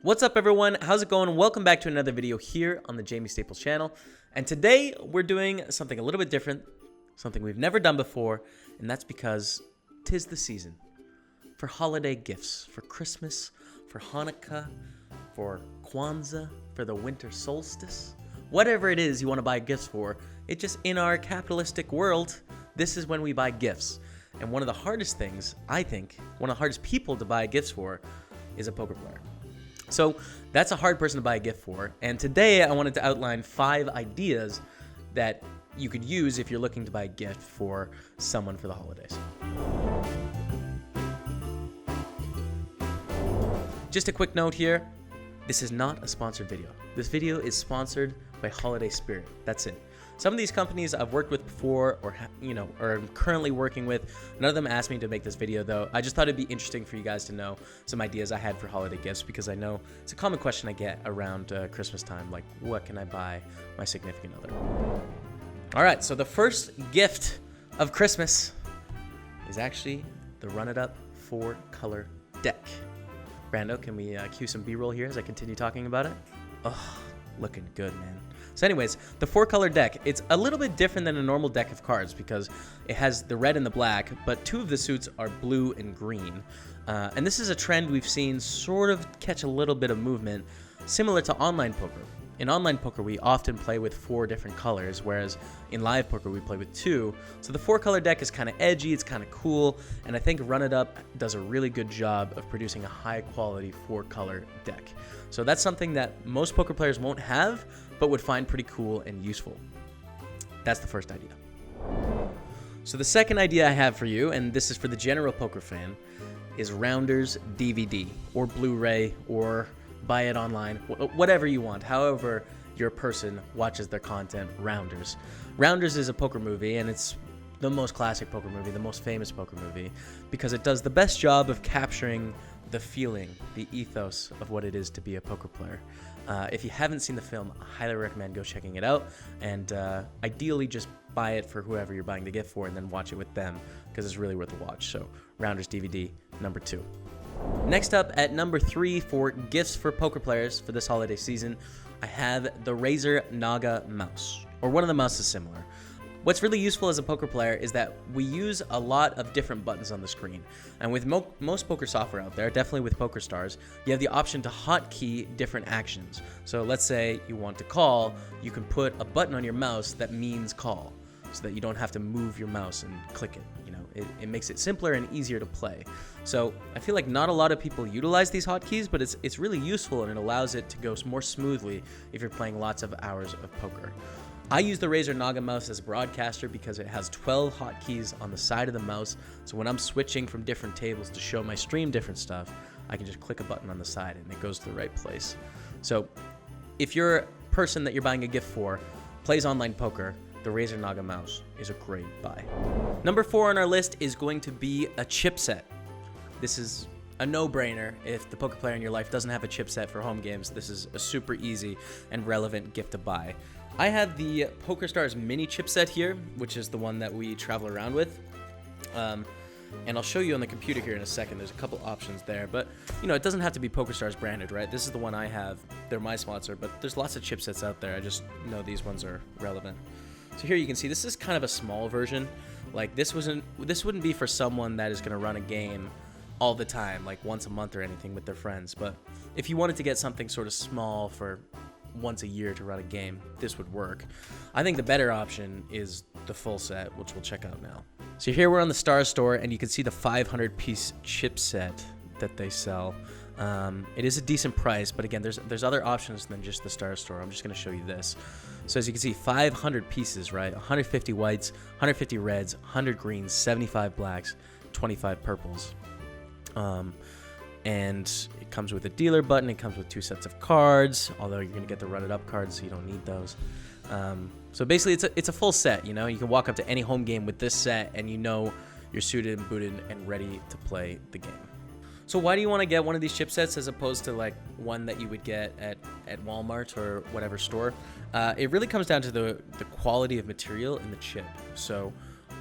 What's up, everyone? How's it going? Welcome back to another video here on the Jaime Staples channel. And today we're doing something a little bit different, something we've never done before, and that's because 'tis the season for holiday gifts, for Christmas, for Hanukkah, for Kwanzaa, for the winter solstice. Whatever it is you want to buy gifts for, it just, in our capitalistic world, this is when we buy gifts. And one of the hardest things, I think, one of the hardest people to buy gifts for is a poker player. So that's a hard person to buy a gift for. And today I wanted to outline 5 ideas that you could use if you're looking to buy a gift for someone for the holidays. Just a quick note here. This is not a sponsored video. This video is sponsored by Holiday Spirit. That's it. Some of these companies I've worked with before or I'm currently working with. None of them asked me to make this video, though. I just thought it'd be interesting for you guys to know some ideas I had for holiday gifts, because I know it's a common question I get around Christmas time, like, what can I buy my significant other? All right, so the first gift of Christmas is actually the Run It Up 4-color deck. Brando, can we cue some B-roll here as I continue talking about it? Oh, looking good, man. So anyways, the 4-color deck, it's a little bit different than a normal deck of cards because it has the red and the black, but 2 of the suits are blue and green. And this is a trend we've seen sort of catch a little bit of movement, similar to online poker. In online poker, we often play with 4 different colors, whereas in live poker, we play with 2. So the 4-color deck is kind of edgy, it's kind of cool, and I think Run It Up does a really good job of producing a high-quality 4-color deck. So that's something that most poker players won't have, but would find pretty cool and useful. That's the first idea. So the second idea I have for you, and this is for the general poker fan, is Rounders DVD, or Blu-ray, or buy it online, whatever you want, however your person watches their content. Rounders. Rounders is a poker movie, and it's the most classic poker movie, the most famous poker movie, because it does the best job of capturing the feeling, the ethos of what it is to be a poker player. If you haven't seen the film, I highly recommend go checking it out, and ideally just buy it for whoever you're buying the gift for and then watch it with them, because it's really worth a watch. So Rounders DVD, number 2. Next up, at number 3 for gifts for poker players for this holiday season, I have the Razer Naga mouse, or one of the mouses similar. What's really useful as a poker player is that we use a lot of different buttons on the screen. And with most poker software out there, definitely with PokerStars, you have the option to hotkey different actions. So let's say you want to call, you can put a button on your mouse that means call, so that you don't have to move your mouse and click it. It makes it simpler and easier to play. So I feel like not a lot of people utilize these hotkeys, but it's really useful, and it allows it to go more smoothly if you're playing lots of hours of poker. I use the Razer Naga mouse as a broadcaster because it has 12 hotkeys on the side of the mouse, so when I'm switching from different tables to show my stream different stuff, I can just click a button on the side and it goes to the right place. So if you're a person that you're buying a gift for plays online poker, the Razer Naga mouse is a great buy. Number 4 on our list is going to be a chipset. This is a no-brainer. If the poker player in your life doesn't have a chipset for home games, this is a super easy and relevant gift to buy. I have the PokerStars mini chipset here, which is the one that we travel around with. And I'll show you on the computer here in a second. There's a couple options there, but it doesn't have to be PokerStars branded, right? This is the one I have. They're my sponsor, but there's lots of chipsets out there. I just know these ones are relevant. So here you can see this is kind of a small version. Like this wouldn't be for someone that is going to run a game all the time, like once a month or anything with their friends. But if you wanted to get something sort of small for once a year to run a game, this would work. I think the better option is the full set, which we'll check out now. So here we're on the Star Store, and you can see the 500-piece chipset that they sell. It is a decent price, but again, there's other options than just the Star Store. I'm just going to show you this. So as you can see, 500 pieces, right? 150 whites, 150 reds, 100 greens, 75 blacks, 25 purples. And it comes with a dealer button. It comes with 2 sets of cards, although you're going to get the Run It Up cards, so you don't need those. So basically, it's a full set. You can walk up to any home game with this set, and you're suited and booted and ready to play the game. So why do you want to get one of these chipsets as opposed to like one that you would get at Walmart or whatever store? It really comes down to the quality of material in the chip. So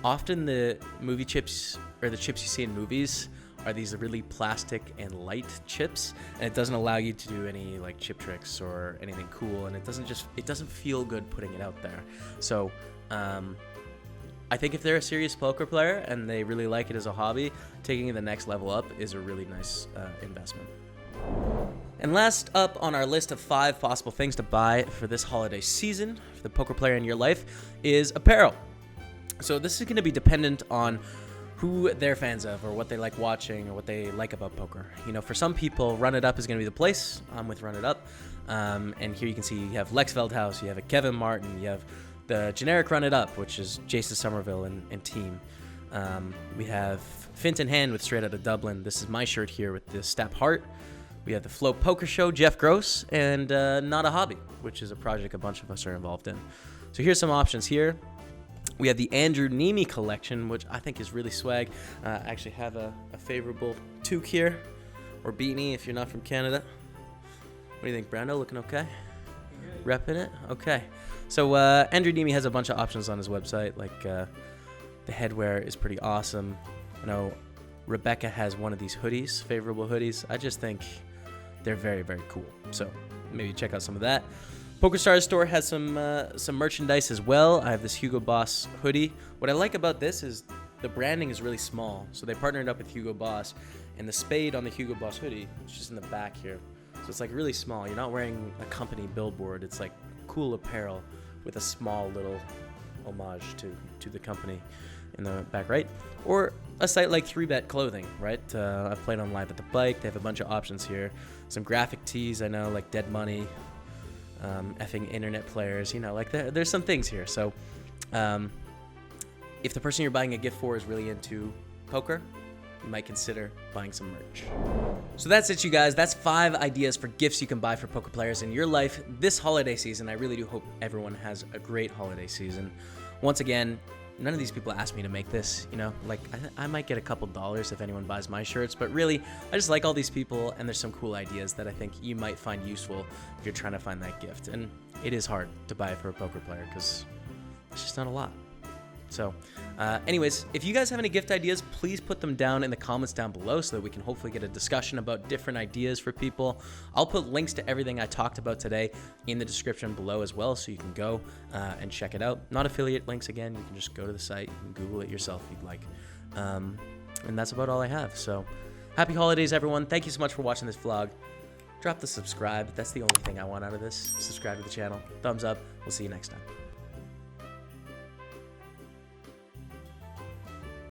often the movie chips or the chips you see in movies are these really plastic and light chips, and it doesn't allow you to do any like chip tricks or anything cool, and it doesn't feel good putting it out there. So I think if they're a serious poker player and they really like it as a hobby, taking it the next level up is a really nice investment. And last up on our list of 5 possible things to buy for this holiday season for the poker player in your life is apparel. So this is going to be dependent on who they're fans of or what they like watching or what they like about poker. You know, for some people, Run It Up is going to be the place. I'm with Run It Up. And here you can see you have Lex Veldhouse, you have a Kevin Martin, you have the generic Run It Up, which is Jason Somerville and team. We have Fint in Hand with Straight Outta Dublin. This is my shirt here with the Stapp Heart. We have the Float Poker Show, Jeff Gross, and Not a Hobby, which is a project a bunch of us are involved in. So here's some options here. We have the Andrew Neeme collection, which I think is really swag. I actually have a favorable toque here, or beanie if you're not from Canada. What do you think, Brando? Looking okay? Repping it? Okay. So Andrew Neeme has a bunch of options on his website. Like the headwear is pretty awesome. I know Rebecca has one of these hoodies, favorable hoodies. I just think they're very, very cool. So maybe check out some of that. PokerStars store has some merchandise as well. I have this Hugo Boss hoodie. What I like about this is the branding is really small. So they partnered up with Hugo Boss, and the spade on the Hugo Boss hoodie is just in the back here. So it's like really small. You're not wearing a company billboard. It's like cool apparel with a small little homage to the company in the back right. Or a site like 3Bet Clothing, right? I've played on Live at the Bike. They have a bunch of options here. Some graphic tees, I know, like Dead Money. Effing internet players, you know, like there's some things here. So if the person you're buying a gift for is really into poker, you might consider buying some merch. So that's it, you guys. That's 5 ideas for gifts you can buy for poker players in your life this holiday season. I really do hope everyone has a great holiday season. Once again, none of these people asked me to make this, you know, like I might get a couple dollars if anyone buys my shirts, but really I just like all these people, and there's some cool ideas that I think you might find useful if you're trying to find that gift. And it is hard to buy for a poker player because it's just not a lot. So anyways, if you guys have any gift ideas, please put them down in the comments down below so that we can hopefully get a discussion about different ideas for people. I'll put links to everything I talked about today in the description below as well, so you can go and check it out. Not affiliate links again. You can just go to the site and Google it yourself if you'd like. And that's about all I have. So happy holidays, everyone. Thank you so much for watching this vlog. Drop the subscribe. That's the only thing I want out of this. Subscribe to the channel. Thumbs up. We'll see you next time.